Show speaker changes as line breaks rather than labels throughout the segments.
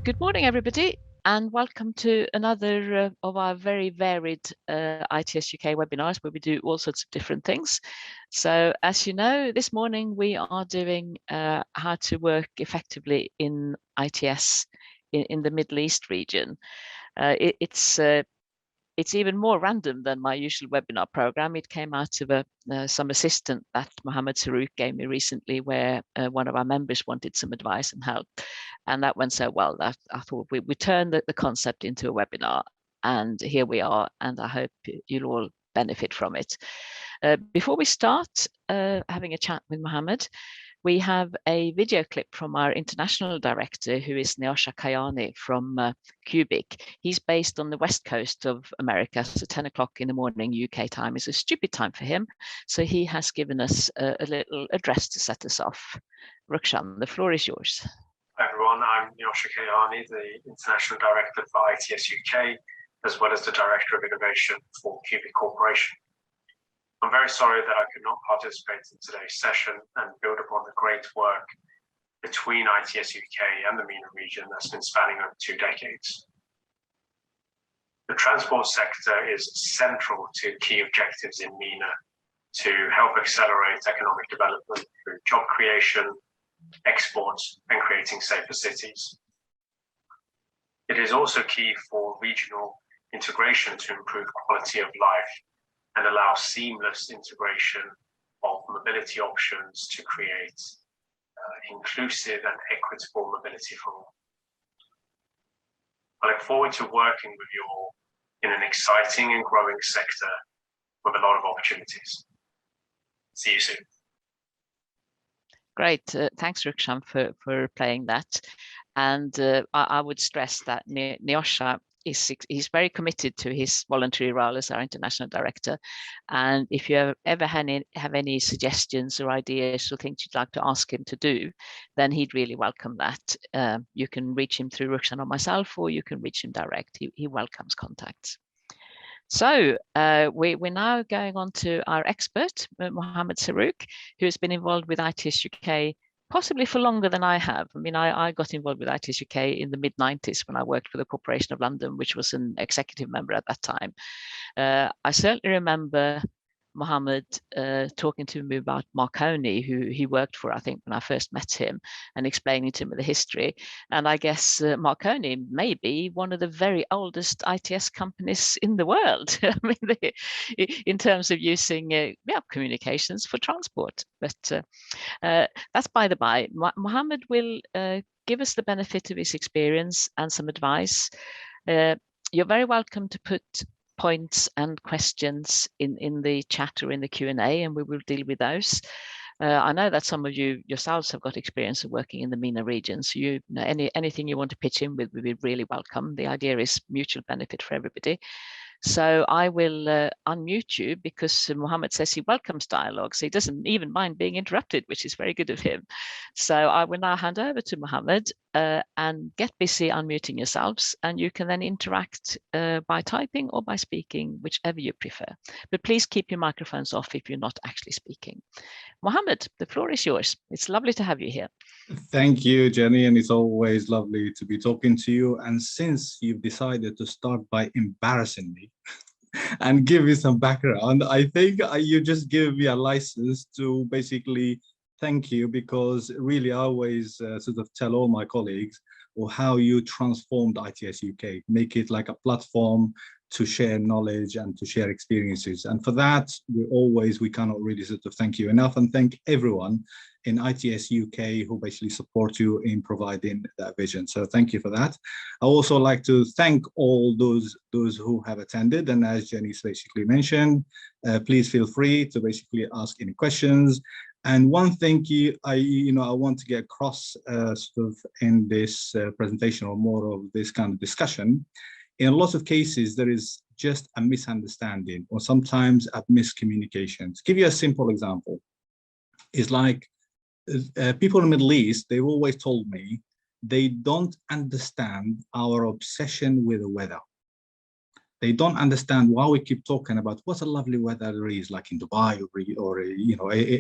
Good morning, everybody, and welcome to another of our very varied ITS UK webinars where we do all sorts of different things. So as you know, this morning we are doing how to work effectively in ITS in the Middle East region. It's even more random than my usual webinar program. It came out of some assistant that Mohammed Sarouk gave me recently, where one of our members wanted some advice and help. And that went so well that I thought we turned the concept into a webinar. And here we are, and I hope you'll all benefit from it. Before we start having a chat with Mohammed, we have a video clip from our international director, who is Neosha Kayani from Cubic. He's based on the west coast of America, so 10 o'clock in the morning UK time is a stupid time for him. So he has given us a little address to set us off. Rukshan, the floor is yours.
Hi everyone, I'm Neosha Kayani, the International Director for ITS UK, as well as the Director of Innovation for Cubic Corporation. I'm very sorry that I could not participate in today's session and build upon the great work between ITS UK and the MENA region that's been spanning over 2 decades. The transport sector is central to key objectives in MENA to help accelerate economic development through job creation, exports, and creating safer cities. It is also key for regional integration to improve quality of life and allow seamless integration of mobility options to create inclusive and equitable mobility for all. I look forward to working with you all in an exciting and growing sector with a lot of opportunities. See you soon.
Great, thanks Rukshan for playing that. And I would stress that Neosha he's very committed to his voluntary role as our international director. And if you ever have any suggestions or ideas or things you'd like to ask him to do, then he'd really welcome that. You can reach him through Rukshan or myself, or you can reach him direct. He welcomes contacts. So we're now going on to our expert, Mohammed Sarouk, who has been involved with ITS UK possibly for longer than I have. I mean, I got involved with ITS UK in the mid-90s when I worked for the Corporation of London, which was an executive member at that time. I certainly remember Mohammed talking to me about Marconi, who he worked for, I think, when I first met him, and explaining to me the history. And I guess Marconi may be one of the very oldest ITS companies in the world. I mean, in terms of using communications for transport. But that's by the by. Mohammed will give us the benefit of his experience and some advice. You're very welcome to put points and questions in the chat or in the Q&A, and we will deal with those. I know that some of you yourselves have got experience of working in the MENA region, so anything you want to pitch in with, we would really welcome. The idea is mutual benefit for everybody. So I will unmute you, because Mohammed says he welcomes dialogue, so he doesn't even mind being interrupted, which is very good of him. So I will now hand over to Mohammed and get busy unmuting yourselves, and you can then interact by typing or by speaking, whichever you prefer. But please keep your microphones off if you're not actually speaking. Mohammed, the floor is yours. It's lovely to have you here.
Thank you, Jenny, and it's always lovely to be talking to you. And since you've decided to start by embarrassing me and give me some background, I think you just give me a license to basically thank you, because really I always sort of tell all my colleagues how you transformed ITS UK, make it like a platform to share knowledge and to share experiences. And for that, we cannot really sort of thank you enough, and thank everyone in ITS UK who basically support you in providing that vision. So thank you for that. I also like to thank all those who have attended. And as Jenny's basically mentioned, please feel free to basically ask any questions. And one thing I want to get across sort of in this presentation, or more of this kind of discussion, in a lot of cases, there is just a misunderstanding or sometimes a miscommunication. To give you a simple example, it's like people in the Middle East, they've always told me they don't understand our obsession with the weather. They don't understand why we keep talking about what a lovely weather there is, like in Dubai or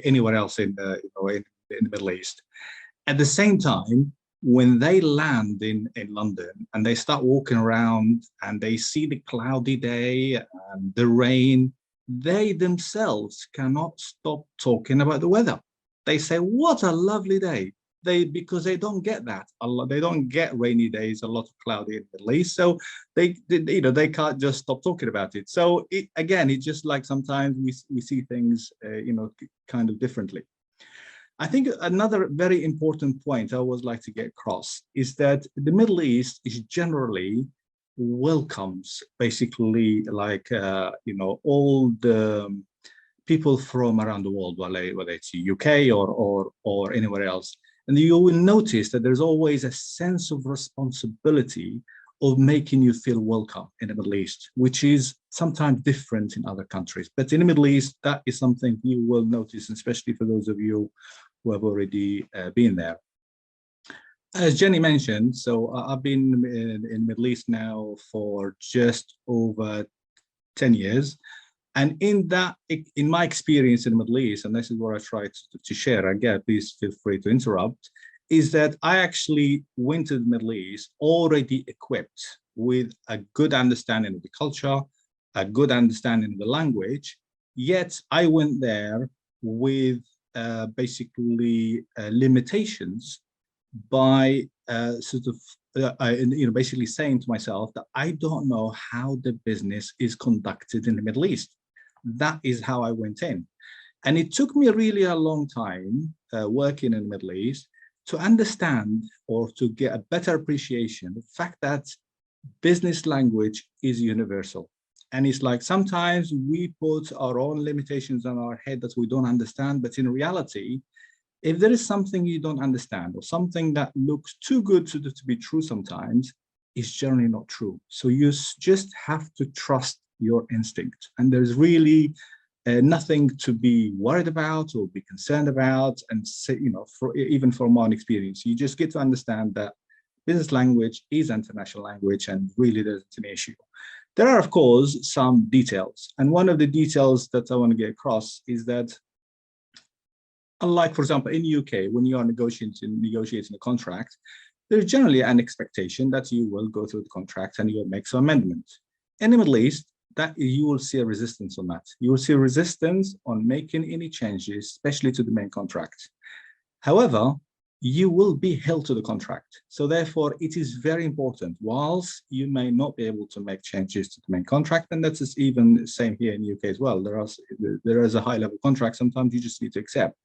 anywhere else in the Middle East. At the same time, when they land in London and they start walking around and they see the cloudy day and the rain, they themselves cannot stop talking about the weather. They say, what a lovely day. Because they don't get that a lot. They don't get rainy days, a lot of cloudy in the Middle East. So they can't just stop talking about it. So it's just like sometimes we see things, kind of differently. I think another very important point I always like to get across is that the Middle East is generally welcomes basically like, all the people from around the world, whether it's the UK or anywhere else. And you will notice that there's always a sense of responsibility of making you feel welcome in the Middle East, which is sometimes different in other countries. But in the Middle East, that is something you will notice, especially for those of you who have already been there. As Jenny mentioned, so I've been in the Middle East now for just over 10 years. And in my experience in the Middle East, and this is what I try to share, again, please feel free to interrupt, is that I actually went to the Middle East already equipped with a good understanding of the culture, a good understanding of the language, yet I went there with basically limitations by basically saying to myself that I don't know how the business is conducted in the Middle East. That is how I went in. And it took me really a long time working in the Middle East to understand or to get a better appreciation of the fact that business language is universal. And it's like sometimes we put our own limitations on our head that we don't understand, but in reality, if there is something you don't understand or something that looks too good to be true sometimes, it's generally not true. So you just have to trust your instinct. And there's really nothing to be worried about or be concerned about. And say, even from my own experience, you just get to understand that business language is international language and really there's an issue. There are, of course, some details. And one of the details that I want to get across is that, unlike, for example, in the UK, when you are negotiating a contract, there's generally an expectation that you will go through the contract and you will make some amendments. In the Middle East, that you will see a resistance on that. You will see a resistance on making any changes, especially to the main contract. However, you will be held to the contract. So therefore, it is very important, whilst you may not be able to make changes to the main contract, and that's even the same here in the UK as well. There is a high level contract, sometimes you just need to accept.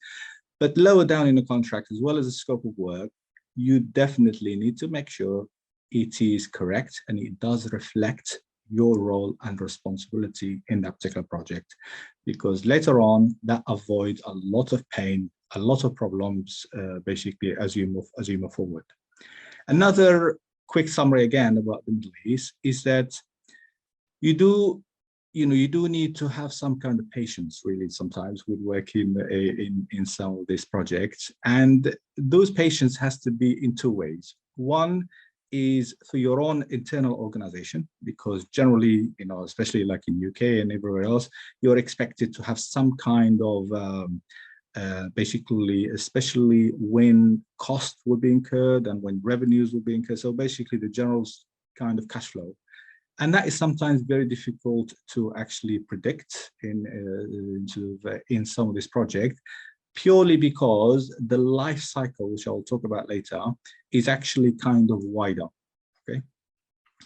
But lower down in the contract, as well as the scope of work, you definitely need to make sure it is correct and it does reflect your role and responsibility in that particular project, because later on that avoids a lot of pain, a lot of problems, basically as you move forward. Another quick summary again about the Middle East is that you do need to have some kind of patience really sometimes with working in some of these projects, and those patience has to be in two ways. One is for your own internal organization, because generally, especially like in UK and everywhere else, you're expected to have some kind of basically, especially when costs will be incurred and when revenues will be incurred. So basically the general kind of cash flow. And that is sometimes very difficult to actually predict in some of this project, purely because the life cycle, which I'll talk about later, is actually kind of wider. Okay.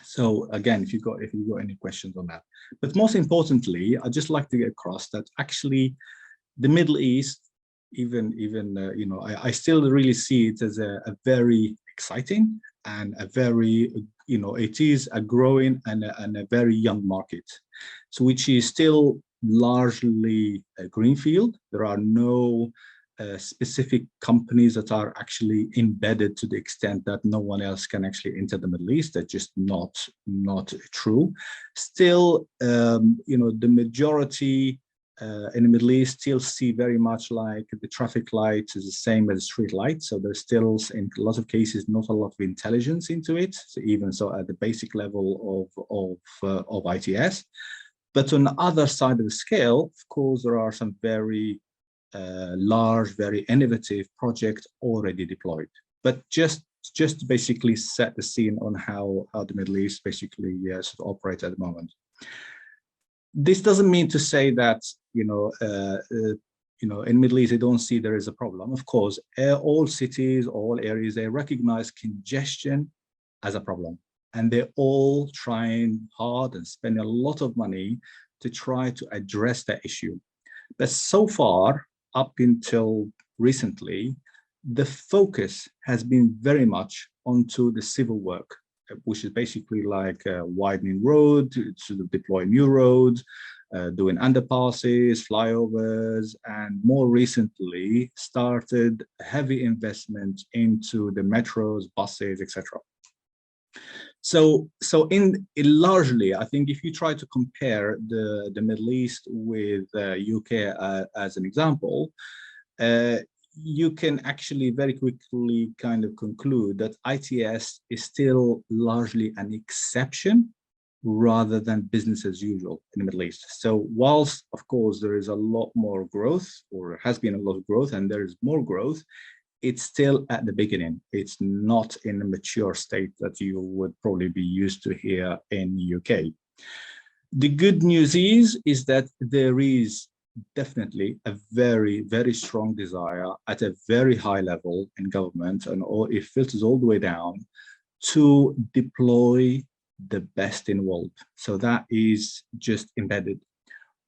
So again, if you've got any questions on that. But most importantly, I'd just like to get across that actually the Middle East, I still really see it as a very exciting and a very, it is a growing and a very young market, so which is still largely a greenfield. There are no specific companies that are actually embedded to the extent that no one else can actually enter the Middle East. That's just not true. Still, the majority in the Middle East still see very much like the traffic light is the same as street light. So there's still, in a lot of cases, not a lot of intelligence into it. So even so at the basic level of ITS. But on the other side of the scale, of course, there are some very large, very innovative projects already deployed. But just just to basically set the scene on how the Middle East basically sort of operates at the moment. This doesn't mean to say that, in Middle East, they don't see there is a problem. Of course, all cities, all areas, they recognize congestion as a problem. And they're all trying hard and spending a lot of money to try to address that issue. But so far, up until recently, the focus has been very much onto the civil work, which is basically like widening road, to deploy new roads, doing underpasses, flyovers, and more recently started heavy investment into the metros, buses, etc. So in largely, I think if you try to compare the Middle East with UK as an example, you can actually very quickly kind of conclude that ITS is still largely an exception rather than business as usual in the Middle East. So whilst, of course, there is a lot more growth, or has been a lot of growth, and there is more growth, it's still at the beginning. It's not in a mature state that you would probably be used to here in the UK. The good news is that there is definitely a very, very strong desire at a very high level in government, and it filters all the way down to deploy the best in the world. So that is just embedded.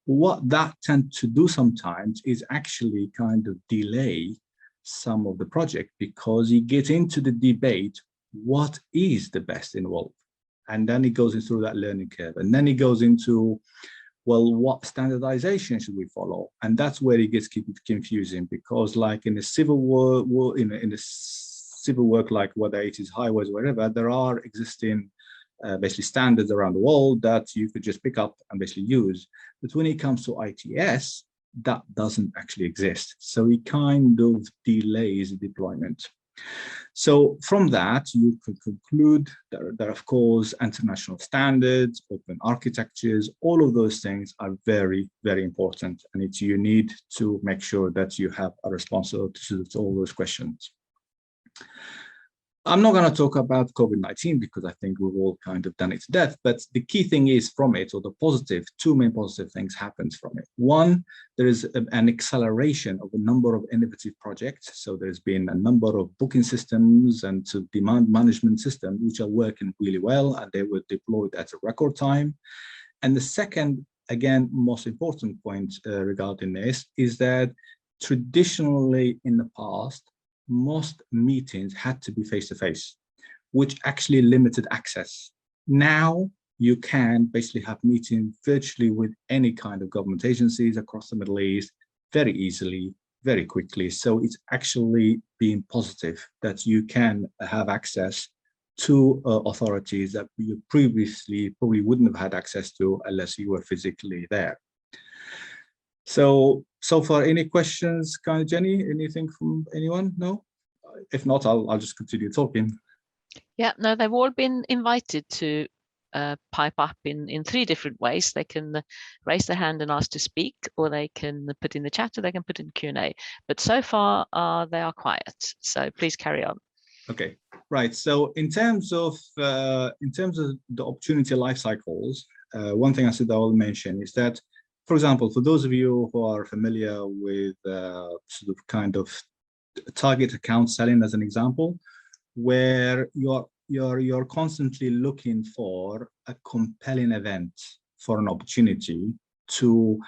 What that tends to do sometimes is actually kind of delay some of the project, because you get into the debate, what is the best in the world? And then it goes through that learning curve. And then it goes into, well, what standardization should we follow? And that's where it gets confusing, because like in the civil work, in the civil work, like whether it is highways or whatever, there are existing basically standards around the world that you could just pick up and basically use. But when it comes to ITS, that doesn't actually exist. So it kind of delays deployment. So from that, you could conclude that of course, international standards, open architectures, all of those things are very, very important. And you need to make sure that you have a responsibility to all those questions. I'm not going to talk about COVID-19 because I think we've all kind of done it to death, but the key thing is from it, or the positive, two main positive things happens from it. One, there is an acceleration of a number of innovative projects. So there's been a number of booking systems and demand management systems which are working really well, and they were deployed at a record time. And the second, again, most important point regarding this is that traditionally in the past, most meetings had to be face-to-face, which actually limited access. Now you can basically have meetings virtually with any kind of government agencies across the Middle East very easily, very quickly. So it's actually been positive that you can have access to authorities that you previously probably wouldn't have had access to unless you were physically there. So far, any questions, kind of Jenny? Anything from anyone? No? If not, I'll just continue talking.
Yeah, no, they've all been invited to pipe up in three different ways. They can raise their hand and ask to speak, or they can put in the chat, or they can put in Q&A. But so far, they are quiet. So please carry on. Okay, right. So in terms of the opportunity life cycles, one thing I said I will mention is that, for example, for those of you who are familiar with sort of kind of target account selling as an example, where you're constantly looking for a compelling event for an opportunity to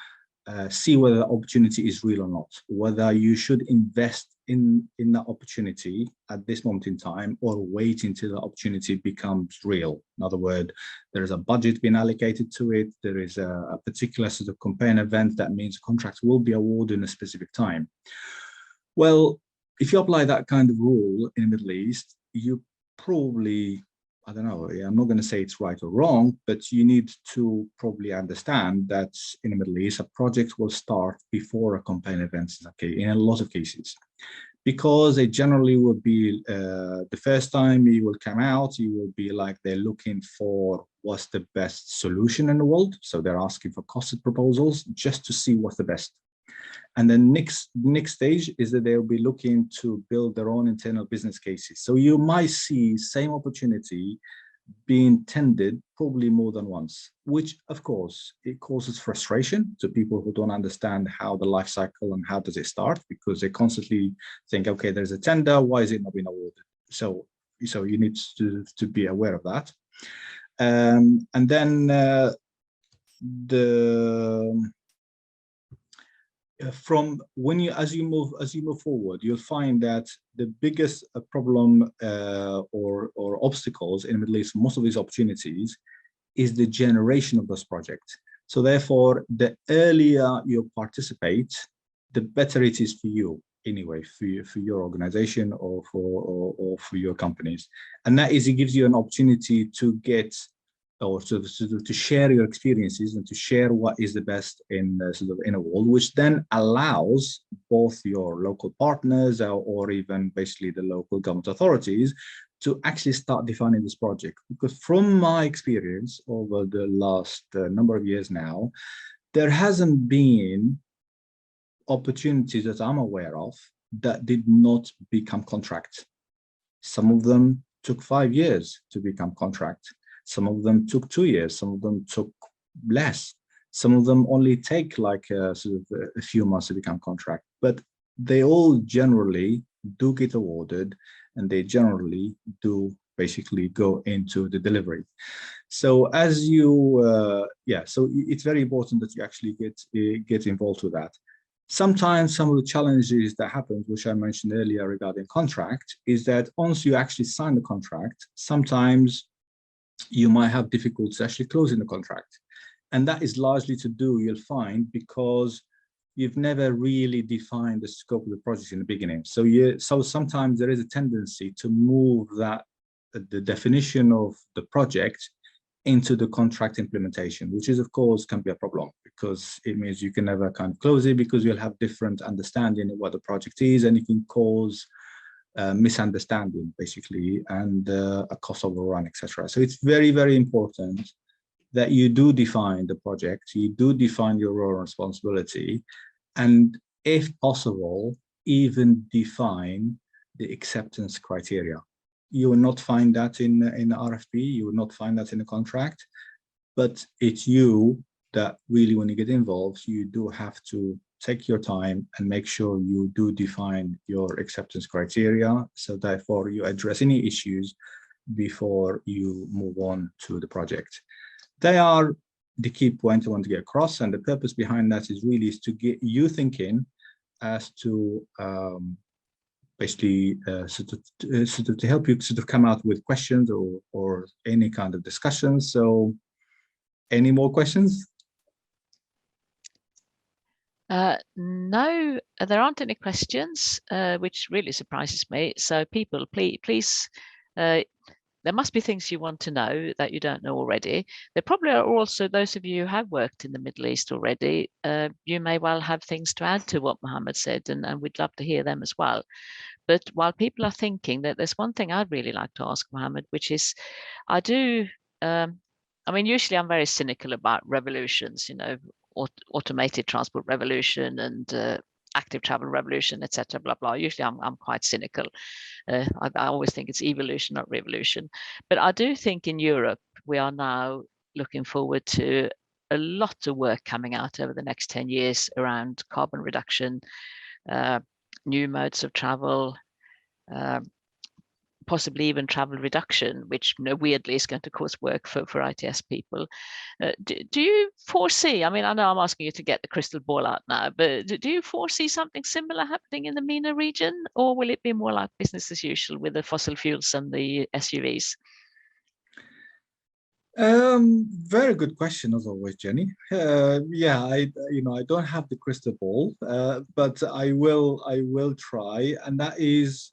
see whether the opportunity is real or not, whether you should invest in the opportunity at this moment in time or wait until the opportunity becomes real. In other words, there is a budget being allocated to it. There is a particular sort of campaign event that means contracts will be awarded in a specific time. Well, if you apply that kind of rule in the Middle East, you probably, I don't know, I'm not going to say it's right or wrong, but you need to probably understand that in the Middle East, a project will start before a campaign event, okay, in a lot of cases, because it generally will be the first time you will come out, you will be like they're looking for what's the best solution in the world. So they're asking for costed proposals just to see what's the best.
And then next stage is that they'll be looking to build their own internal business cases. So you might see same opportunity being tendered probably more than once, which of course it causes frustration to people who don't understand how the life cycle and how does it start, because they constantly think, okay, there's a tender, why is it not being awarded? So you need to be aware of that. And then from when as you move forward, you'll find that the biggest problem or obstacles in the Middle East, most of these opportunities, is the generation of those projects. So therefore, the earlier you participate, the better it is for you anyway, for your organization or for your companies. And that is, it gives you an opportunity to get or to share your experiences and to share what is the best in a world, which then allows both your local partners or even basically the local government authorities to actually start defining this project. Because from my experience over the last number of years now, there hasn't been opportunities that I'm aware of that did not become contract. Some of them took 5 years to become contract. Some of them took 2 years, some of them took less. Some of them only take like a few months to become contract, but they all generally do get awarded and they generally do basically go into the delivery. So as you, so it's very important that you actually get involved with that. Sometimes some of the challenges that happen, which I mentioned earlier regarding contract, is that once you actually sign the contract, sometimes you might have difficulties actually closing the contract. And that is largely to do, you'll find, because you've never really defined the scope of the project in the beginning. So sometimes there is a tendency to move that the definition of the project into the contract implementation, which is of course can be a problem, because it means you can never kind of close it, because you'll have different understanding of what the project is, and it can cause misunderstanding basically, and a cost overrun, etc. So it's very, very important that you do define the project, you do define your role and responsibility, and if possible, even define the acceptance criteria. You will not find that in RFP, you will not find that in a contract, but it's you that really, when you get involved, you do have to take your time and make sure you do define your acceptance criteria. So therefore you address any issues before you move on to the project. They are the key point I want to get across, and the purpose behind that is really to get you thinking as to basically to help you come out with questions or any kind of discussions. So any more questions?
No, there aren't any questions, which really surprises me. So people, please, there must be things you want to know that you don't know already. There probably are also those of you who have worked in the Middle East already. You may well have things to add to what Mohammed said, and we'd love to hear them as well. But while people are thinking, that there's one thing I'd really like to ask Mohammed, which is, I mean, usually I'm very cynical about revolutions, automated transport revolution and active travel revolution, etc. Blah blah. Usually, I'm quite cynical. I always think it's evolution, not revolution. But I do think in Europe we are now looking forward to a lot of work coming out over the next 10 years around carbon reduction, new modes of travel. Possibly even travel reduction, which weirdly is going to cause work for ITS people. Do you foresee, I mean, I know I'm asking you to get the crystal ball out now, but do you foresee something similar happening in the MENA region, or will it be more like business as usual with the fossil fuels and the SUVs?
Very good question as always, Jenny. Yeah, I don't have the crystal ball, but I will try, and that is,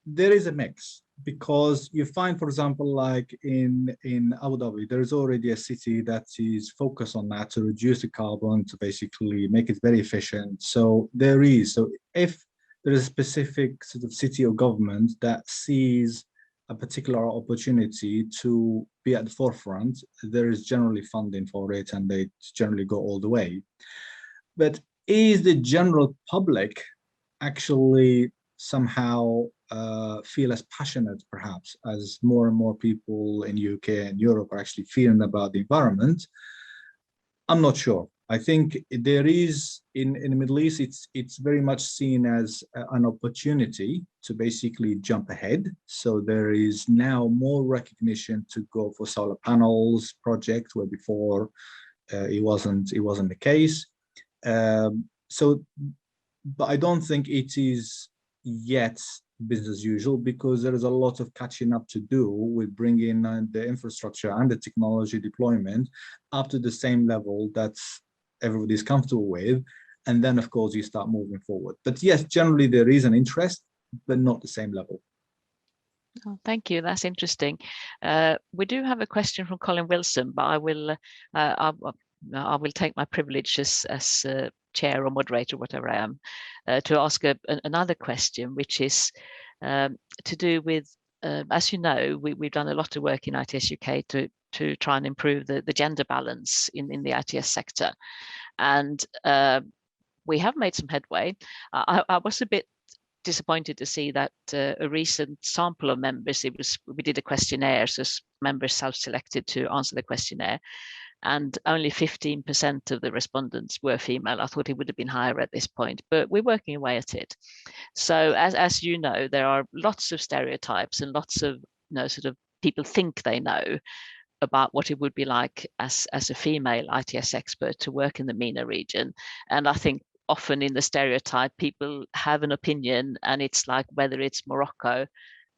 there is a mix, because you find, for example, like in Abu Dhabi, there is already a city that is focused on that to reduce the carbon, to basically make it very efficient. So if there is a specific sort of city or government that sees a particular opportunity to be at the forefront, there is generally funding for it, and they generally go all the way. But is the general public actually somehow feel as passionate, perhaps, as more and more people in UK and Europe are actually feeling about the environment? I'm not sure. I think there is in the Middle East, it's very much seen as an opportunity to basically jump ahead. So there is now more recognition to go for solar panels projects where before it wasn't the case. So, but I don't think it is yet business as usual, because there is a lot of catching up to do with bringing the infrastructure and the technology deployment up to the same level that everybody's comfortable with. And then, of course, you start moving forward. But yes, generally there is an interest, but not the same level.
Oh, thank you. That's interesting. We do have a question from Colin Wilson, but I will take my privilege as chair or moderator, whatever I am, to ask another question, which is to do with, as you know, we've done a lot of work in ITS UK to try and improve the gender balance in the ITS sector. And we have made some headway. I was a bit disappointed to see that a recent sample of members, we did a questionnaire, so members self-selected to answer the questionnaire, and only 15% of the respondents were female. I thought it would have been higher at this point, but we're working away at it. So as you know, there are lots of stereotypes and lots of sort of people think they know about what it would be like as a female ITS expert to work in the MENA region. And I think often in the stereotype, people have an opinion, and it's like whether it's Morocco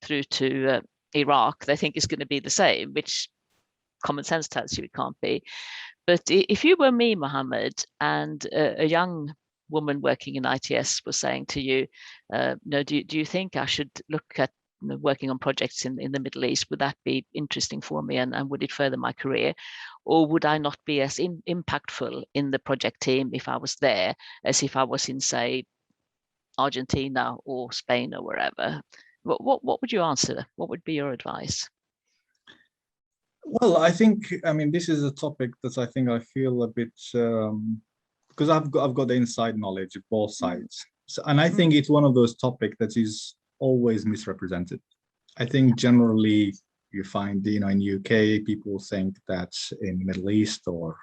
through to Iraq, they think it's going to be the same, which common sense tells you it can't be. But if you were me, Mohammed, and a young woman working in ITS was saying to you, do you think I should look at working on projects in the Middle East? Would that be interesting for me, and would it further my career? Or would I not be as impactful in the project team if I was there as if I was in, say, Argentina or Spain or wherever? What would you answer? What would be your advice?
Well, I mean, this is a topic that I think I feel a bit, because I've got the inside knowledge of both sides. So, and I think it's one of those topics that is always misrepresented. I think generally you find, in UK, people think that in the Middle East, or,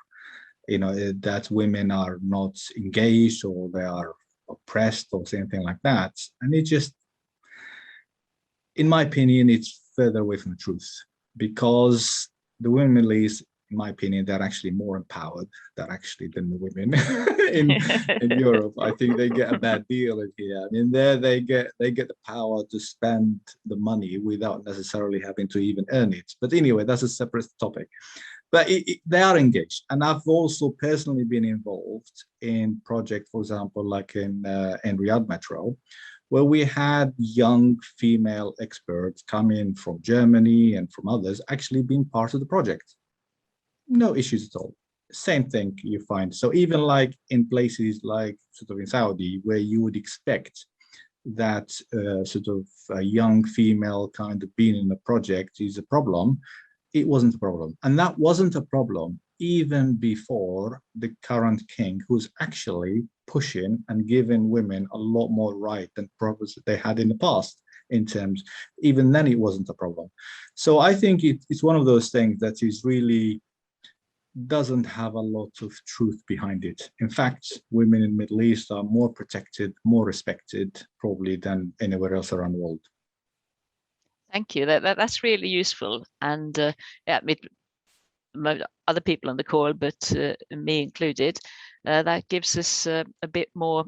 that women are not engaged, or they are oppressed, or something like that. And it just, in my opinion, it's further away from the truth, because the women in the Middle East, in my opinion, they're actually more empowered than the women in Europe. I think they get a bad deal in here. I mean, there they get the power to spend the money without necessarily having to even earn it. But anyway, that's a separate topic. But they are engaged, and I've also personally been involved in projects, for example, like in Riyadh Metro, where we had young female experts come in from Germany and from others, actually being part of the project. No issues at all. Same thing you find. So even like in places like sort of in Saudi, where you would expect that sort of a young female kind of being in the project is a problem, it wasn't a problem. And that wasn't a problem even before the current king, who's actually pushing and giving women a lot more right than problems that they had in the past. In terms, even then it wasn't a problem. So I think it's one of those things that is really doesn't have a lot of truth behind it. In fact, women in the Middle East are more protected, more respected, probably, than anywhere else around the world.
Thank you. That's really useful. And yeah, other people on the call, but me included, that gives us a bit more,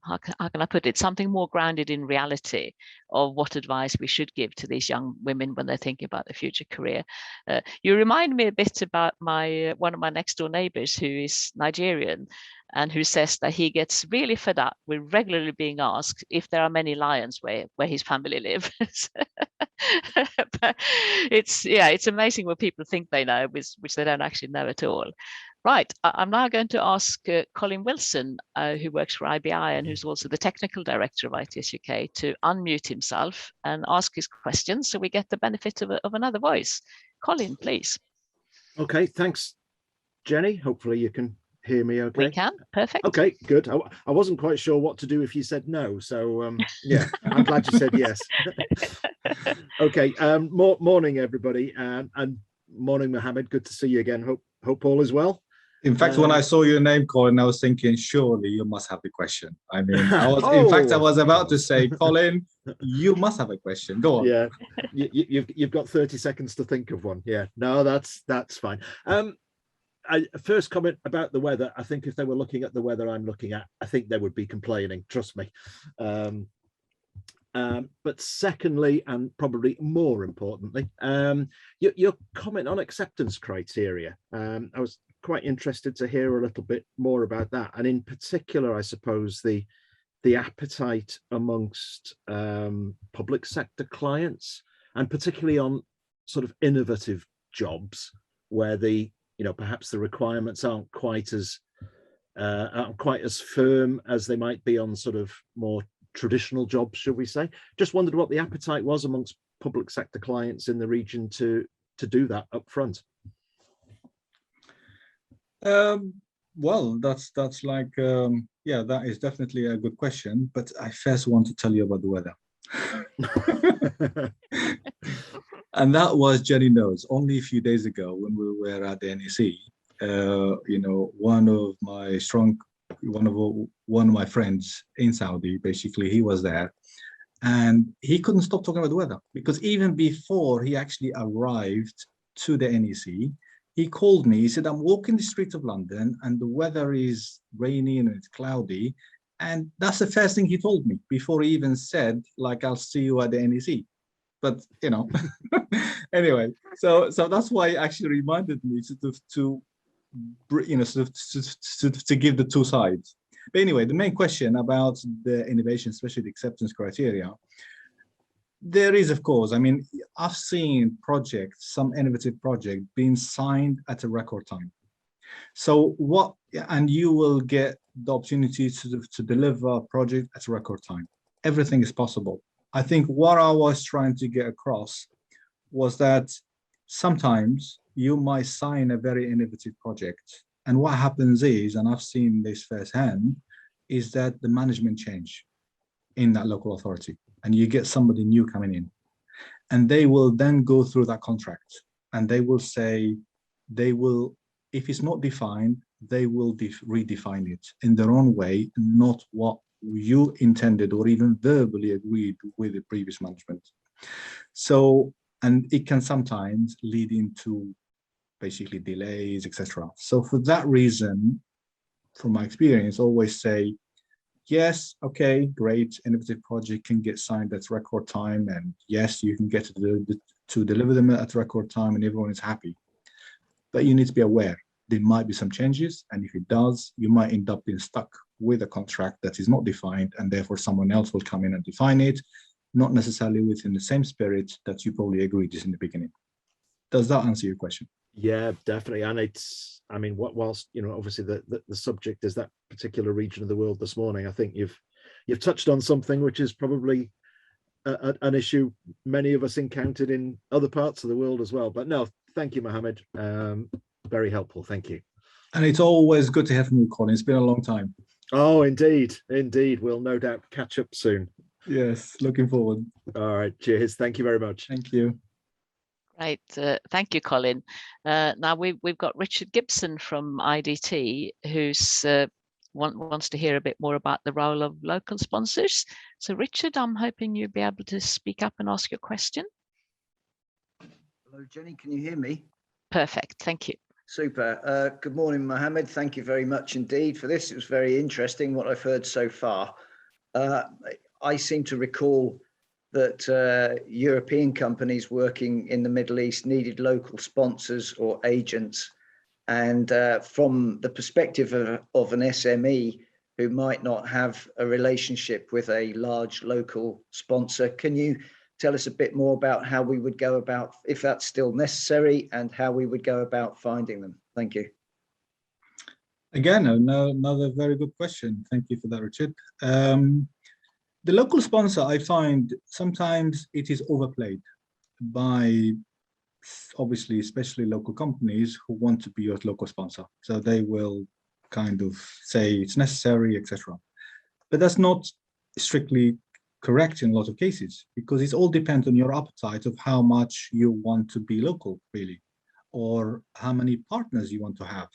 how can I put it, something more grounded in reality of what advice we should give to these young women when they're thinking about their future career. You remind me a bit about one of my next door neighbors who is Nigerian, and who says that he gets really fed up with regularly being asked if there are many lions where his family live. But it's amazing what people think they know, which they don't actually know at all. Right, I'm now going to ask Colin Wilson, who works for IBI and who's also the technical director of ITS UK, to unmute himself and ask his questions so we get the benefit of another voice. Colin, please.
Okay, thanks, Jenny. Hopefully you can hear me okay?
We can. Perfect.
Okay, good. I wasn't quite sure what to do if you said no. So yeah, I'm glad you said yes. Okay. Morning, everybody. And morning, Mohammed. Good to see you again. Hope all is well.
In fact, when I saw your name, Colin, I was thinking, surely you must have a question. I mean, I was about to say, Colin, you must have a question. Go on.
Yeah, you've got 30 seconds to think of one. Yeah, no, that's fine. First comment about the weather. I think if they were looking at the weather I'm looking at, I think they would be complaining. Trust me. But secondly, and probably more importantly, your comment on acceptance criteria. I was quite interested to hear a little bit more about that, and in particular, I suppose the appetite amongst public sector clients, and particularly on sort of innovative jobs where perhaps the requirements aren't quite as firm as they might be on sort of more traditional jobs, should we say. Just wondered what the appetite was amongst public sector clients in the region to do that up front.
Well, that's like, yeah, that is definitely a good question, but I first want to tell you about the weather. And that was, Jenny knows, only a few days ago when we were at the NEC, one of my friends in Saudi, basically, he was there, and he couldn't stop talking about the weather, because even before he actually arrived to the NEC, he called me. He said, I'm walking the streets of London and the weather is rainy and it's cloudy. And that's the first thing he told me before he even said, like, I'll see you at the NEC. But, anyway, so that's why it actually reminded me to give the two sides. But anyway, the main question about the innovation, especially the acceptance criteria, there is, of course, I mean, I've seen projects, some innovative project being signed at a record time. So and you will get the opportunity to deliver a project at a record time. Everything is possible. I think what I was trying to get across was that sometimes you might sign a very innovative project. And what happens is, and I've seen this firsthand, is that the management change in that local authority, and you get somebody new coming in, and they will then go through that contract, and they will say, if it's not defined, they will redefine it in their own way, not what you intended or even verbally agreed with the previous management. So, and it can sometimes lead into basically delays, etc. So for that reason, from my experience, always say, yes, okay, great, innovative project can get signed at record time, and yes, you can get to deliver them at record time and everyone is happy. But you need to be aware there might be some changes, and if it does, you might end up being stuck with a contract that is not defined, and therefore someone else will come in and define it, not necessarily within the same spirit that you probably agreed in the beginning. Does that answer your question?
Yeah, definitely. And it's, I mean, whilst, obviously the subject is that particular region of the world this morning, I think you've touched on something which is probably an issue many of us encountered in other parts of the world as well. But no, thank you, Mohammed. Very helpful. Thank you.
And it's always good to hear from you, Colin. It's been a long time.
Oh, indeed. Indeed. We'll no doubt catch up soon.
Yes, looking forward.
All right. Cheers. Thank you very much.
Thank you.
Right. Thank you, Colin. Now we've got Richard Gibson from IDT, who's wants to hear a bit more about the role of local sponsors. So Richard, I'm hoping you'll be able to speak up and ask your question.
Hello, Jenny. Can you hear me?
Perfect. Thank you.
Super. Good morning, Mohammed. Thank you very much indeed for this. It was very interesting what I've heard so far. I seem to recall that European companies working in the Middle East needed local sponsors or agents. And from the perspective of an SME who might not have a relationship with a large local sponsor, can you tell us a bit more about how we would go about, if that's still necessary, and how we would go about finding them? Thank you.
Again, another very good question. Thank you for that, Richard. The local sponsor, I find sometimes it is overplayed by, obviously, especially local companies who want to be your local sponsor. So they will kind of say it's necessary, etc. But that's not strictly correct in a lot of cases, because it all depends on your appetite of how much you want to be local, really, or how many partners you want to have.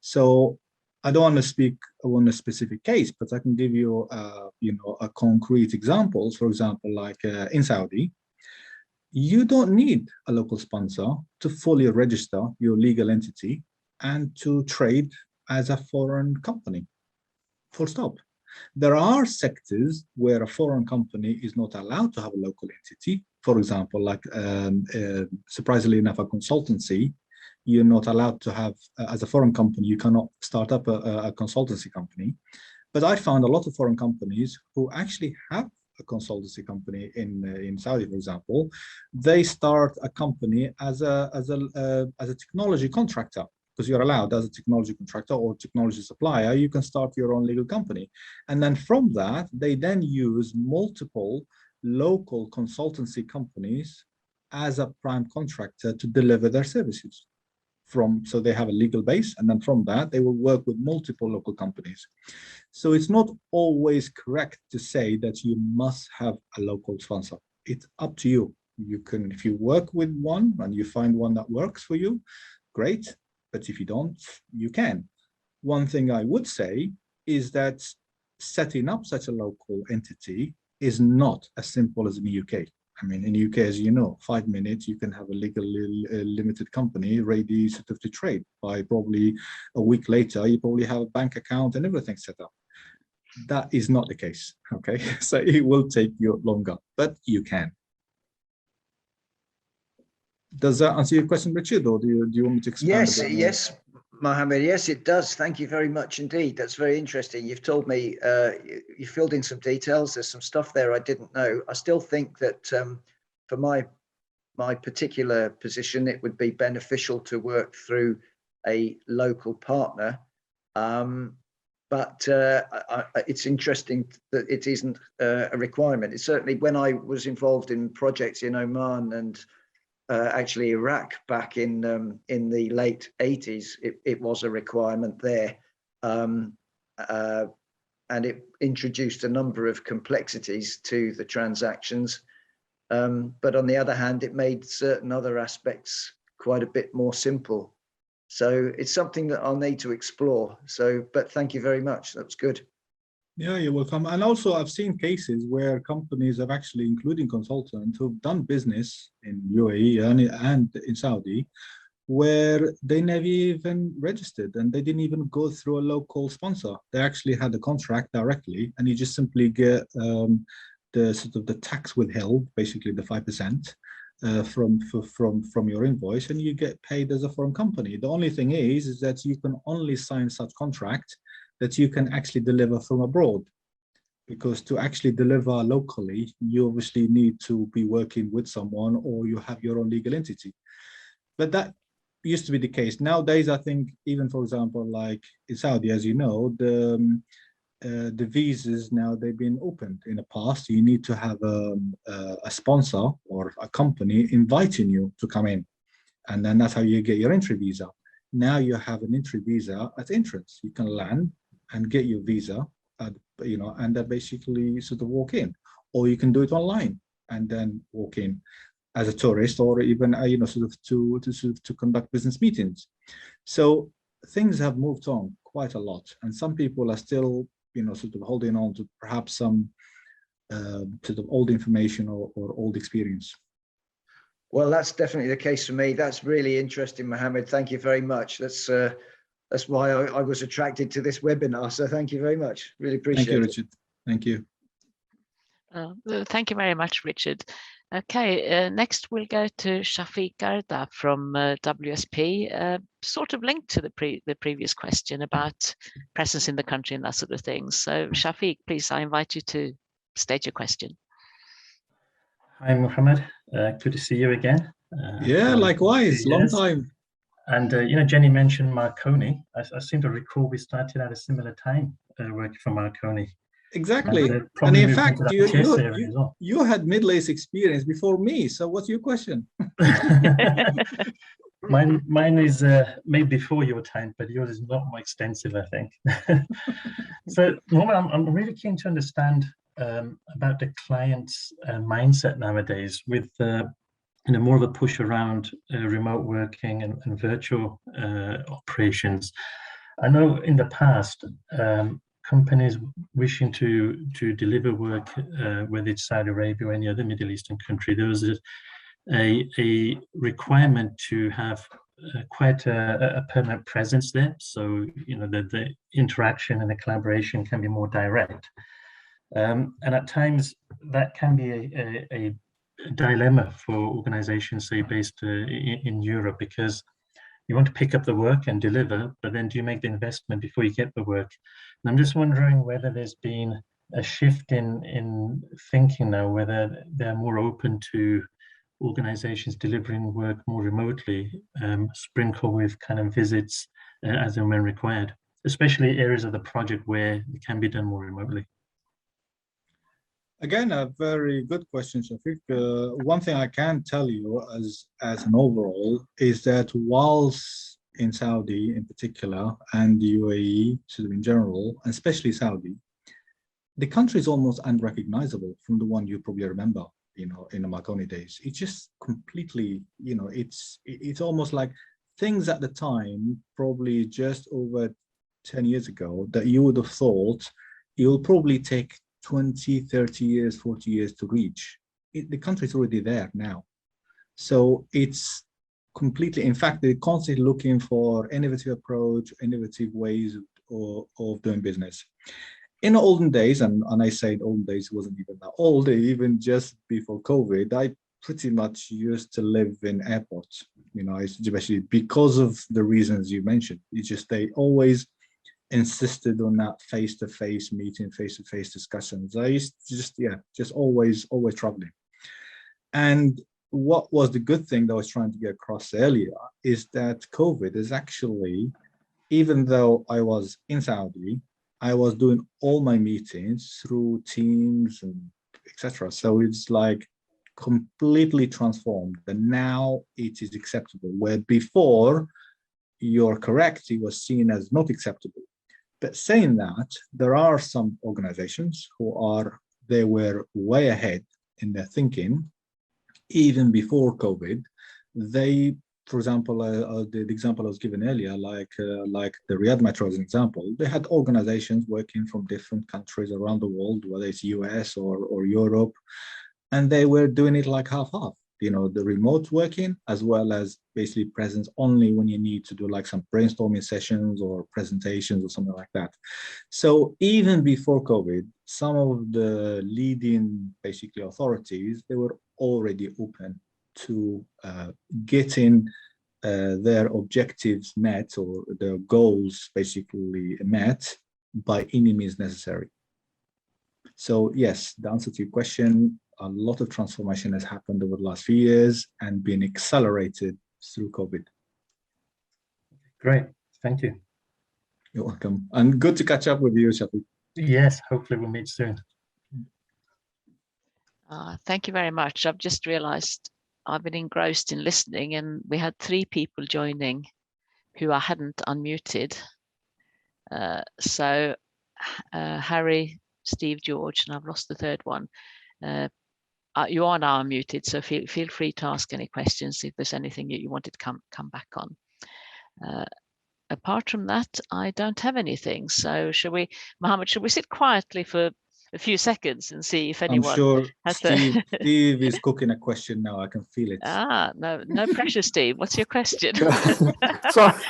So I don't want to speak on a specific case, but I can give you, a concrete examples. For example, like in Saudi, you don't need a local sponsor to fully register your legal entity and to trade as a foreign company. Full stop. There are sectors where a foreign company is not allowed to have a local entity. For example, like surprisingly enough, a consultancy, you're not allowed to have, as a foreign company, you cannot start up a consultancy company. But I found a lot of foreign companies who actually have a consultancy company in Saudi, for example. They start a company as a technology contractor, because you're allowed as a technology contractor or technology supplier, you can start your own legal company. And then from that, they then use multiple local consultancy companies as a prime contractor to deliver their services. So they have a legal base, and then from that, they will work with multiple local companies. So it's not always correct to say that you must have a local sponsor. It's up to you. You can, if you work with one and you find one that works for you, great. But if you don't, you can. One thing I would say is that setting up such a local entity is not as simple as in the UK. I mean, in the UK, as you know, 5 minutes, you can have a legally limited company ready sort of to trade. By probably a week later, you probably have a bank account and everything set up. That is not the case, okay? So it will take you longer, but you can. Does that answer your question, Richard, or do you want me to expand?
Yes, yes, Mohammed. Yes, it does. Thank you very much indeed. That's very interesting. You've told me, you filled in some details. There's some stuff there I didn't know. I still think that for my particular position, it would be beneficial to work through a local partner. But it's interesting that it isn't a requirement. It's certainly, when I was involved in projects in Oman and actually Iraq back in the late 80s, it was a requirement there, and it introduced a number of complexities to the transactions. But on the other hand, it made certain other aspects quite a bit more simple. So it's something that I'll need to explore. But thank you very much. That was good.
Yeah, you're welcome. And also I've seen cases where companies have actually, including consultants, who've done business in UAE and in Saudi, where they never even registered and they didn't even go through a local sponsor. They actually had a contract directly, and you just simply get the sort of the tax withheld, basically the 5%. From your invoice, and you get paid as a foreign company. The only thing is that you can only sign such contract that you can actually deliver from abroad, because to actually deliver locally, you obviously need to be working with someone or you have your own legal entity. But that used to be the case. Nowadays, I think, even for example, like in Saudi, as you know, the visas now, they've been opened. In the past, you need to have a sponsor or a company inviting you to come in, and then that's how you get your entry visa. Now you have an entry visa at entrance. You can land and get your visa, and then basically sort of walk in, or you can do it online and then walk in as a tourist, or even sort of to conduct business meetings. So things have moved on quite a lot, and some people are still sort of holding on to perhaps some sort of old information or old experience.
Well, that's definitely the case for me. That's really interesting, Mohammed. Thank you very much. That's why I was attracted to this webinar. So thank you very much. Really appreciate it.
Thank you, Richard. Thank you.
Thank you very much, Richard. Okay, next we'll go to Shafiq Garda from WSP, sort of linked to the previous question about presence in the country and that sort of thing. So Shafiq, please, I invite you to state your question.
Hi, Mohammed. Good to see you again.
Yeah, likewise. Long time.
And Jenny mentioned Marconi. I seem to recall we started at a similar time working for Marconi.
Exactly. And in fact, you had Middle East experience before me. So what's your question?
Mine is maybe before your time, but yours is not more extensive, I think. So, Norman, I'm really keen to understand about the client's mindset nowadays, with more of a push around remote working and virtual operations. I know in the past, companies wishing to deliver work, whether it's Saudi Arabia or any other Middle Eastern country, there was a requirement to have quite a permanent presence there. So, the interaction and the collaboration can be more direct. And at times that can be a dilemma for organizations, say, based in Europe, because you want to pick up the work and deliver, but then do you make the investment before you get the work? And I'm just wondering whether there's been a shift in thinking now, whether they're more open to organizations delivering work more remotely, sprinkled with kind of visits as and when required, especially areas of the project where it can be done more remotely.
Again, a very good question, Shafiq. One thing I can tell you as an overall is that whilst in Saudi in particular and the UAE in general, and especially Saudi, the country is almost unrecognizable from the one you probably remember, in the Marconi days. It's just completely, it's almost like things at the time, probably just over 10 years ago, that you would have thought it will probably take 20, 30 years, 40 years to reach. The country is already there now. So it's completely, in fact, they're constantly looking for innovative approach, innovative ways of doing business. In the olden days, and I say in olden days, it wasn't even that old, even just before COVID, I pretty much used to live in airports, especially because of the reasons you mentioned. It's just they always insisted on that face-to-face meeting, face-to-face discussions. I used to just always traveling. And what was the good thing that I was trying to get across earlier is that COVID is actually, even though I was in Saudi, I was doing all my meetings through Teams and etc. So it's like completely transformed, and now it is acceptable, where before, you're correct, it was seen as not acceptable. But saying that, there are some organizations they were way ahead in their thinking, even before COVID. They, for example, the example I was given earlier, like the Riyadh Metro as an example, they had organizations working from different countries around the world, whether it's US or Europe, and they were doing it like half-half. The remote working as well as basically presence only when you need to do like some brainstorming sessions or presentations or something like that. So even before COVID, some of the leading basically authorities, they were already open to getting their objectives met or their goals basically met by any means necessary. So yes, the answer to your question, a lot of transformation has happened over the last few years and been accelerated through COVID.
Great, thank you.
You're welcome. And good to catch up with you, Shafiq.
Yes, hopefully we'll meet soon.
Thank you very much. I've just realized I've been engrossed in listening, and we had 3 people joining who I hadn't unmuted. So Harry, Steve, George, and I've lost the third one. You are now unmuted, so feel free to ask any questions if there's anything you wanted to come back on. Apart from that, I don't have anything. So Mohammed, should we sit quietly for a few seconds and see if anyone?
I'm sure
has
Steve is cooking a question now. I can feel it.
No pressure, Steve. What's your question?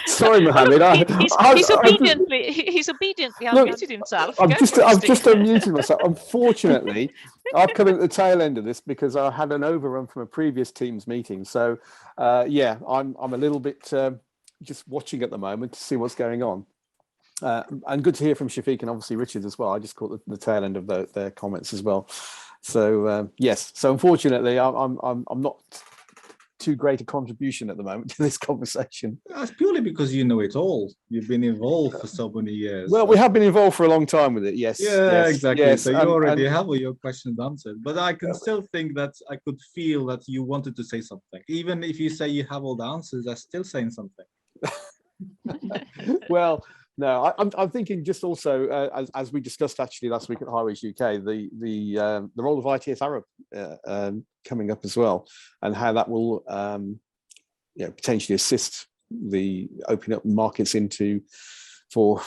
Sorry, Mohammed.
He's obediently unmuted himself.
I've just unmuted myself. Unfortunately, I've come at the tail end of this because I had an overrun from a previous Teams meeting. So yeah, I'm a little bit just watching at the moment to see what's going on. And good to hear from Shafiq and obviously Richard as well. I just caught the tail end of their comments as well. So yes, so unfortunately, I'm not too great a contribution at the moment to this conversation.
That's purely because you know it all. You've been involved for so many years.
Well, we have been involved for a long time with it. Yes.
Yeah,
yes,
exactly.
Yes,
So you already have all your questions answered. But I can still think that I could feel that you wanted to say something. Even if you say you have all the answers, I'm still saying something.
Well, no, I'm thinking just also as we discussed actually last week at Highways UK, the role of ITS Arab coming up as well, and how that will potentially assist the opening up markets for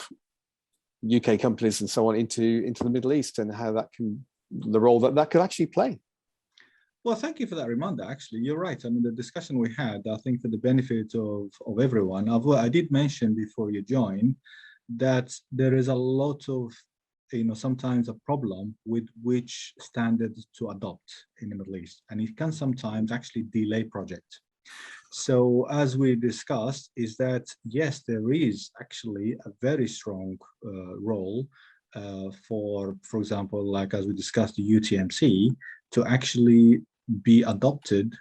UK companies and so on into the Middle East, and how the role that could actually play.
Well, thank you for that reminder. Actually, you're right. I mean, the discussion we had, I think for the benefit of everyone, I did mention before you joined that there is a lot of, sometimes a problem with which standards to adopt in the Middle East. And it can sometimes actually delay projects. So as we discussed, is that, yes, there is actually a very strong role for example, like as we discussed, the UTMC to actually be adopted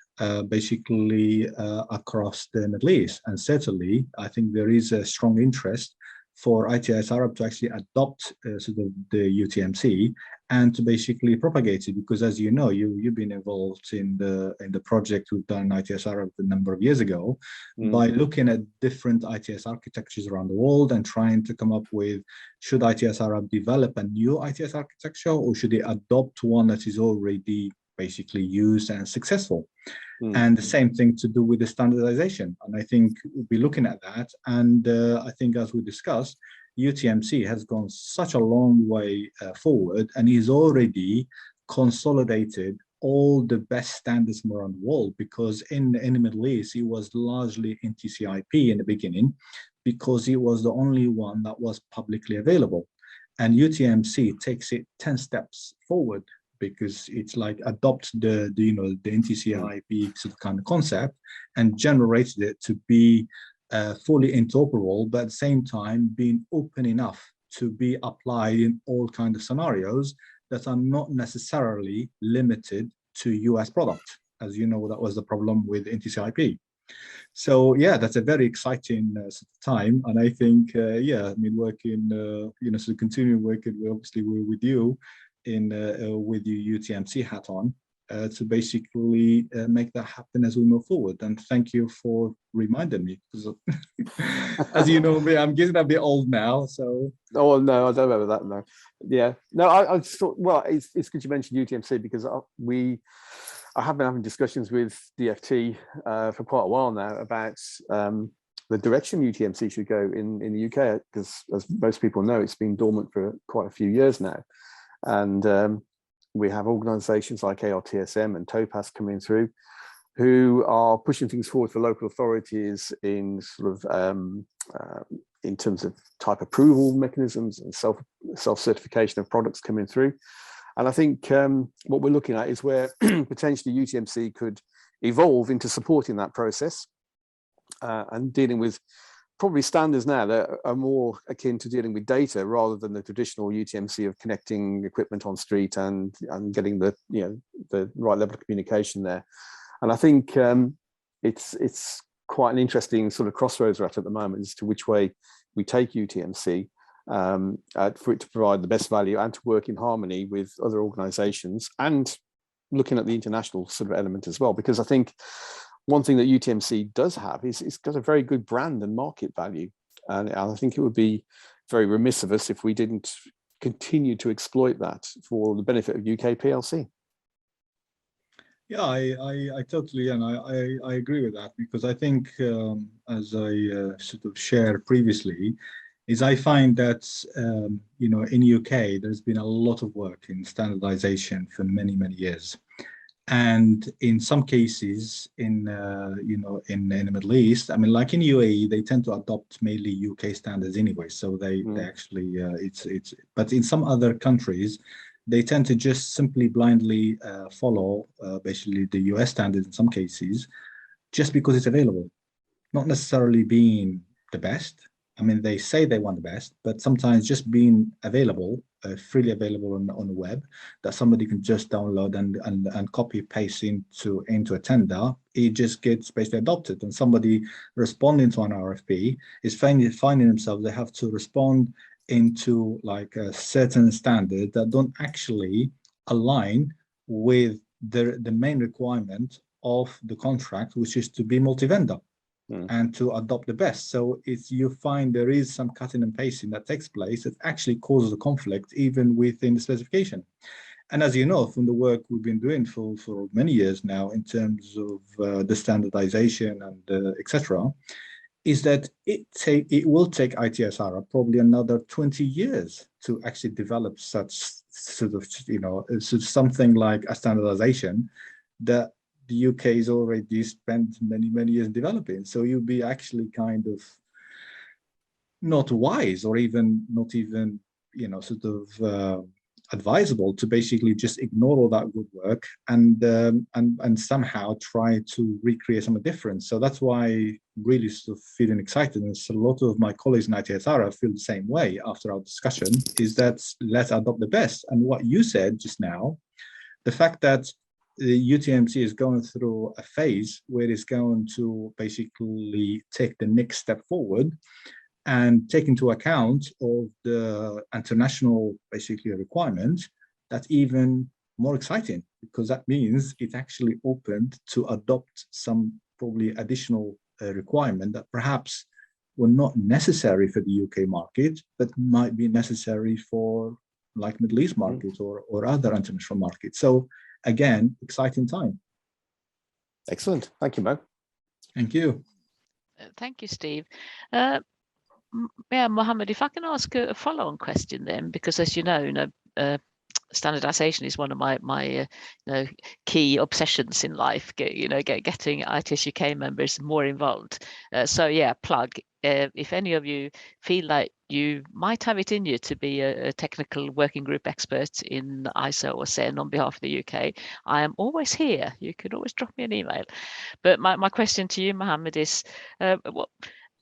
basically across the Middle East. And certainly, I think there is a strong interest for ITS Arab to actually adopt the UTMC and to basically propagate it, because as you know, you've been involved in the project we've done ITS Arab a number of years ago, by looking at different ITS architectures around the world and trying to come up with, should ITS Arab develop a new ITS architecture, or should they adopt one that is already basically used and successful? And the same thing to do with the standardization. And I think we'll be looking at that. And I think as we discussed, UTMC has gone such a long way forward, and is already consolidated all the best standards from around the world, because in the Middle East, it was largely NTCIP in the beginning, because it was the only one that was publicly available. And UTMC takes it 10 steps forward, because it's like adopt the NTCIP sort of kind of concept and generated it to be fully interoperable, but at the same time being open enough to be applied in all kinds of scenarios that are not necessarily limited to US product. As you know, that was the problem with NTCIP. So yeah, that's a very exciting time, and I think working, so continuing working obviously with you with your UTMC hat on to basically make that happen as we move forward. And thank you for reminding me, because as you know me, I'm getting a bit old now. So
no, I don't remember that. No, yeah, no, I just thought, well, it's good you mentioned UTMC, because I have been having discussions with DFT for quite a while now about the direction UTMC should go in the UK, because as most people know, it's been dormant for quite a few years now. And we have organizations like ARTSM and Topaz coming through, who are pushing things forward for local authorities in sort of in terms of type approval mechanisms and self-certification of products coming through. And I think what we're looking at is where potentially UTMC could evolve into supporting that process and dealing with probably standards now that are more akin to dealing with data rather than the traditional UTMC of connecting equipment on street and getting the right level of communication there. And I think it's quite an interesting sort of crossroads we're at the moment as to which way we take UTMC for it to provide the best value and to work in harmony with other organizations, and looking at the international sort of element as well, because I think one thing that UTMC does have is it's got a very good brand and market value. And I think it would be very remiss of us if we didn't continue to exploit that for the benefit of UK PLC.
Yeah, I totally, and I agree with that, because I think as I sort of shared previously, is I find that, in UK, there's been a lot of work in standardization for many, many years. And in some cases, in the Middle East, I mean, like in UAE, they tend to adopt mainly UK standards anyway. So they actually, but in some other countries, they tend to just simply blindly follow basically the US standards in some cases, just because it's available, not necessarily being the best. I mean, they say they want the best, but sometimes just being available freely available on the web that somebody can just download and copy paste into a tender. It just gets basically adopted, and somebody responding to an RFP is finding themselves they have to respond into like a certain standard that don't actually align with the main requirement of the contract, which is to be multi-vendor and to adopt the best. So it's, you find there is some cutting and pasting that takes place that actually causes a conflict even within the specification. And as you know, from the work we've been doing for many years now in terms of the standardization and etc., is that it will take ITSR probably another 20 years to actually develop such sort of, you know, something like a standardization that the UK is already spent many years developing. So you'll be actually kind of not wise, or even not even, you know, sort of advisable to basically just ignore all that good work and somehow try to recreate something different. So that's why really sort of feeling excited, and so a lot of my colleagues in ITSR feel the same way after our discussion, is that let's adopt the best. And what you said just now, the fact that the UTMC is going through a phase where it's going to basically take the next step forward and take into account of the international basically requirements, that's even more exciting, because that means it's actually opened to adopt some probably additional requirement that perhaps were not necessary for the UK market, but might be necessary for like Middle East markets or other international markets. So again, exciting time.
Excellent. Thank you, Mo.
Thank you.
Thank you, Steve. Yeah, Mohammed, if I can ask a follow-on question then, because as you know, standardization is one of my key obsessions in life. Getting ITS UK members more involved. So yeah, plug. If any of you feel like you might have it in you to be a technical working group expert in ISO or CEN on behalf of the UK, I am always here. You could always drop me an email. But my question to you, Mohammed, is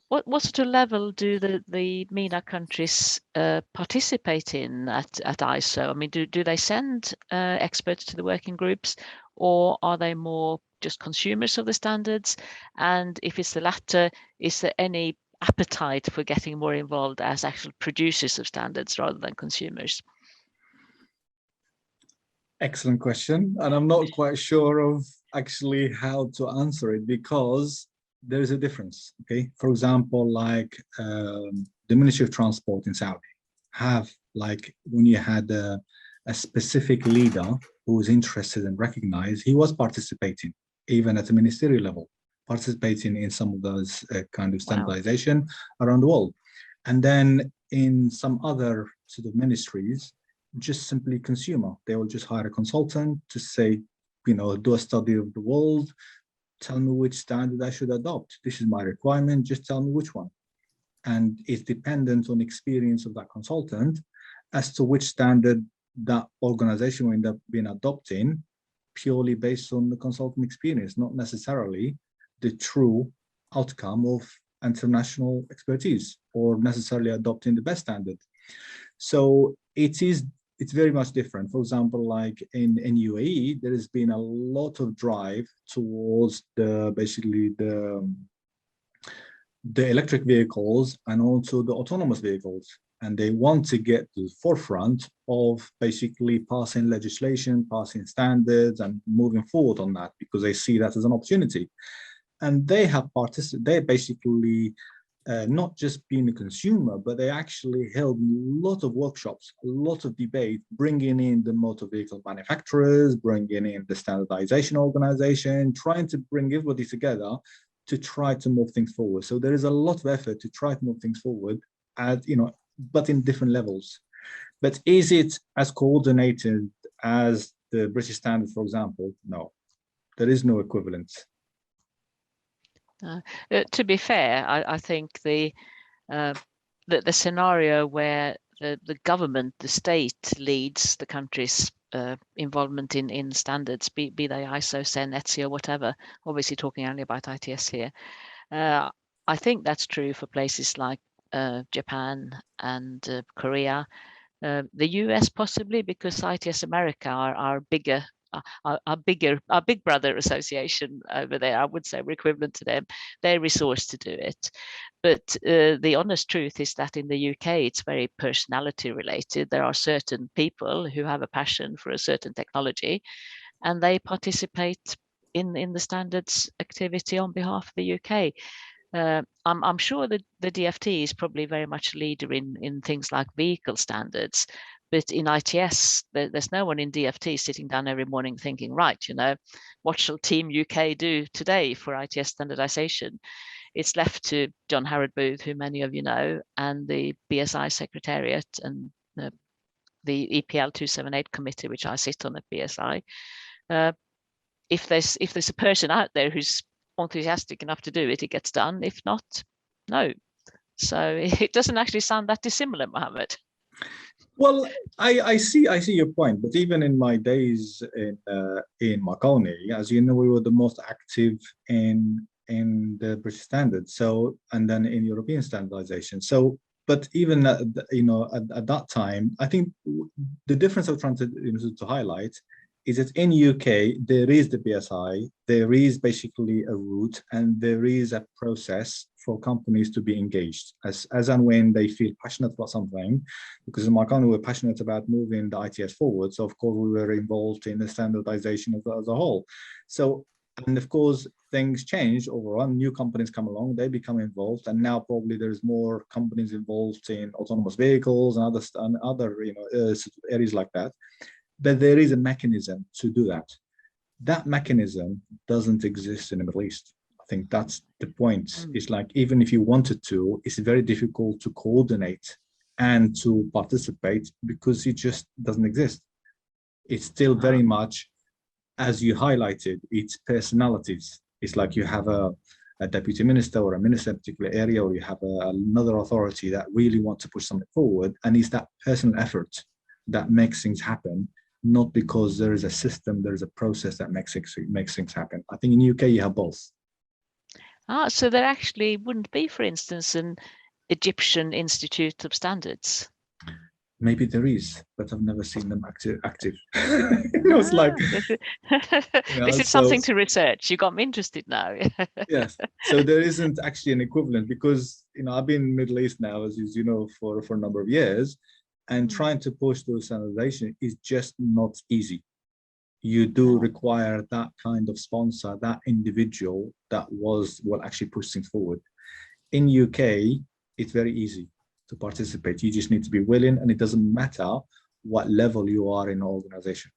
what sort of level do the MENA countries participate in at ISO? I mean, do they send experts to the working groups, or are they more just consumers of the standards? And if it's the latter, is there any appetite for getting more involved as actual producers of standards rather than consumers?
Excellent question. And I'm not quite sure of actually how to answer it, because there is a difference. Okay, for example, like the Ministry of Transport in Saudi have, like, when you had a specific leader who was interested and recognized, he was participating even at the ministerial level, participating in some of those kind of standardization around the world. And then in some other sort of ministries, just simply consumer, they will just hire a consultant to say, you know, do a study of the world, tell me which standard I should adopt. This is my requirement, just tell me which one. And it's dependent on experience of that consultant as to which standard that organization will end up being adopting, purely based on the consultant experience, not necessarily the true outcome of international expertise or necessarily adopting the best standard. So it's very much different. For example, like in UAE, there has been a lot of drive towards basically the electric vehicles and also the autonomous vehicles. And they want to get to the forefront of basically passing legislation, passing standards, and moving forward on that, because they see that as an opportunity. And they have participated, they basically not just being a consumer, but they actually held a lot of workshops, a lot of debate, bringing in the motor vehicle manufacturers, bringing in the standardization organization, trying to bring everybody together to try to move things forward. So there is a lot of effort to try to move things forward, but in different levels. But is it as coordinated as the British standard, for example? No, there is no equivalent.
To be fair, I think the scenario where the government, the state, leads the country's involvement in standards, be they ISO, CEN, ETSI, or whatever, obviously talking only about ITS here, I think that's true for places like Japan and Korea. The US possibly, because ITS America are bigger. Our big brother association over there, I would say we're equivalent to them. They're resourced to do it. But the honest truth is that in the UK, it's very personality related. There are certain people who have a passion for a certain technology, and they participate in the standards activity on behalf of the UK. I'm sure that the DFT is probably very much a leader in things like vehicle standards, but in ITS, there's no one in DFT sitting down every morning thinking, right, what shall Team UK do today for ITS standardization? It's left to John Harrod Booth, who many of you know, and the BSI Secretariat and the EPL 278 committee, which I sit on at BSI. If there's a person out there who's enthusiastic enough to do it, it gets done. If not, no. So it doesn't actually sound that dissimilar, Mohammed.
Well, I see your point, but even in my days in Marconi, as you know, we were the most active in the British standards, so, and then in European standardization. So, but even at that time, I think the difference I'm trying to highlight is that in UK, there is the BSI, there is basically a route, and there is a process for companies to be engaged as and when they feel passionate about something. Because in Marconi, we're passionate about moving the ITS forward. So of course, we were involved in the standardization of as a whole. So, and of course, things change overall. New companies come along, they become involved, and now probably there's more companies involved in autonomous vehicles and other areas like that. But there is a mechanism to do that. That mechanism doesn't exist in the Middle East. I think that's the point. It's like, even if you wanted to, it's very difficult to coordinate and to participate because it just doesn't exist. It's still very much, as you highlighted, it's personalities. It's like you have a deputy minister or a minister in a particular area, or you have another authority that really wants to push something forward. And it's that personal effort that makes things happen, not because there is a system, there is a process that makes things happen. I think in UK you have both.
So there actually wouldn't be, for instance, an Egyptian Institute of Standards.
Maybe there is, but I've never seen them active. It's like
this is something to research. You got me interested now.
Yes, so there isn't actually an equivalent, because I've been in the Middle East now, as you know, for a number of years. And trying to push through standardization is just not easy. You do require that kind of sponsor, that individual that will actually push things forward. In UK, it's very easy to participate. You just need to be willing, and it doesn't matter what level you are in an organization.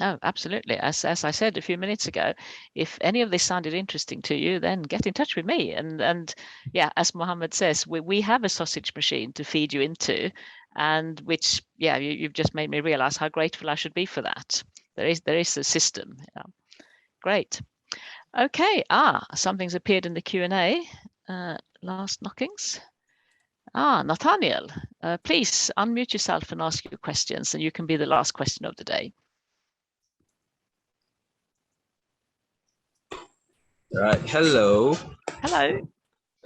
Oh, absolutely. As I said a few minutes ago, if any of this sounded interesting to you, then get in touch with me. And yeah, as Mohammed says, we have a sausage machine to feed you into, and which, yeah, you've just made me realize how grateful I should be for that. There is a system. Yeah. Great. Okay. Something's appeared in the Q&A. Last knockings. Nathaniel, please unmute yourself and ask your questions, and you can be the last question of the day.
All right. Hello.
Hello.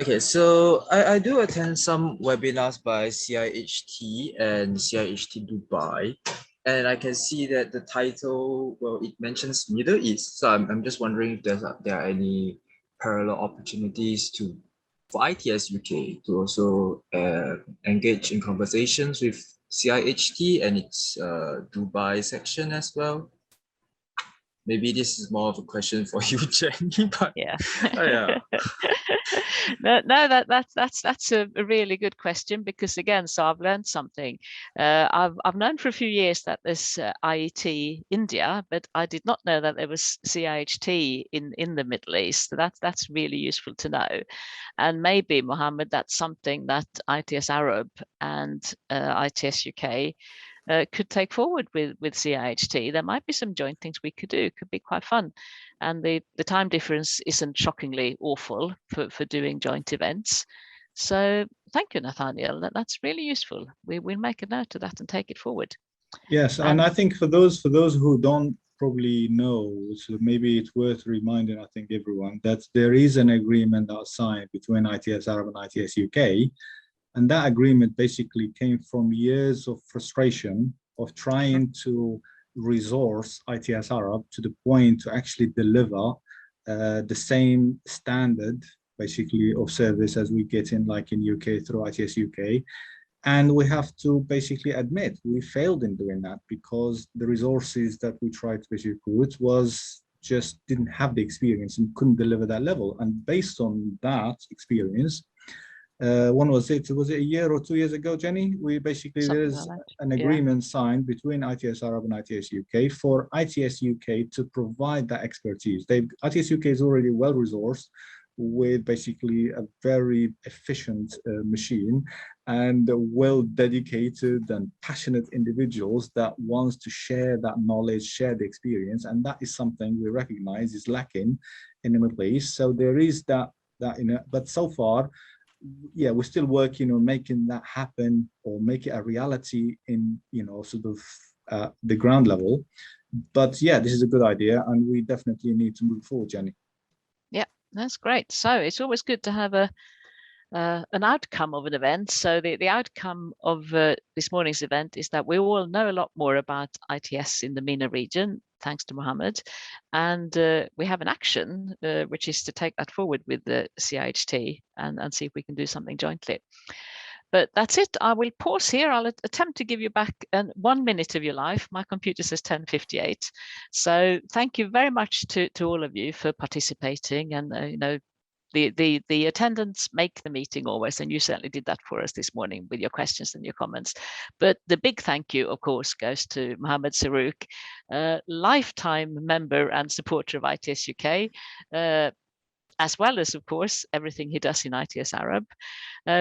Okay, so I do attend some webinars by CIHT and CIHT Dubai, and I can see that the title, well, it mentions Middle East. So I'm just wondering if there are any parallel opportunities for ITS UK to also engage in conversations with CIHT and its Dubai section as well. Maybe this is more of a question for you, Jenny, but
yeah.
Yeah.
No, that's a really good question, because again, so I've learned something. I've known for a few years that there's IET India, but I did not know that there was CIHT in the Middle East. So that's really useful to know. And maybe, Mohammed, that's something that ITS Arab and ITS UK could take forward with CIHT. There might be some joint things we could do. It could be quite fun. And the time difference isn't shockingly awful for doing joint events. So thank you, Nathaniel. That's really useful. We'll make a note of that and take it forward.
Yes, and I think for those who don't probably know, so maybe it's worth reminding, I think, everyone that there is an agreement signed between ITS Arab and ITS UK And that agreement basically came from years of frustration of trying to resource ITS Arab to the point to actually deliver the same standard basically of service as we get in like in UK through ITS UK. And we have to basically admit we failed in doing that because the resources that we tried to basically recruit was just didn't have the experience and couldn't deliver that level. And based on that experience, when was it? Was it a year or 2 years ago, Jenny? We basically, there's
like
an agreement signed between ITS Arab and ITS UK for ITS UK to provide that expertise. ITS UK is already well resourced with basically a very efficient machine and well dedicated and passionate individuals that wants to share that knowledge, share the experience, and that is something we recognize is lacking in the Middle East. So there is that but so far, yeah, we're still working on making that happen or make it a reality in sort of the ground level. But yeah, this is a good idea, and we definitely need to move forward, Jenny.
Yeah, that's great. So it's always good to have an outcome of an event. So the outcome of this morning's event is that we all know a lot more about ITS in the MENA region, thanks to Mohammed. And we have an action, which is to take that forward with the CIHT and see if we can do something jointly. But that's it. I will pause here. I'll attempt to give you back 1 minute of your life. My computer says 10:58. So thank you very much to all of you for participating. And the attendants make the meeting always, and you certainly did that for us this morning with your questions and your comments. But the big thank you, of course, goes to Mohammed Sarouk, lifetime member and supporter of ITS UK, as well as, of course, everything he does in ITS Arab.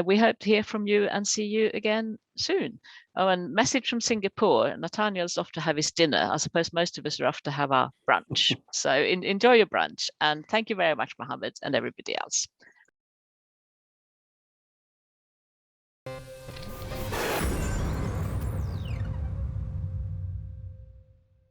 We hope to hear from you and see you again soon. Oh, and message from Singapore. Nathaniel's off to have his dinner. I suppose most of us are off to have our brunch. So enjoy your brunch. And thank you very much, Mohammed, and everybody else.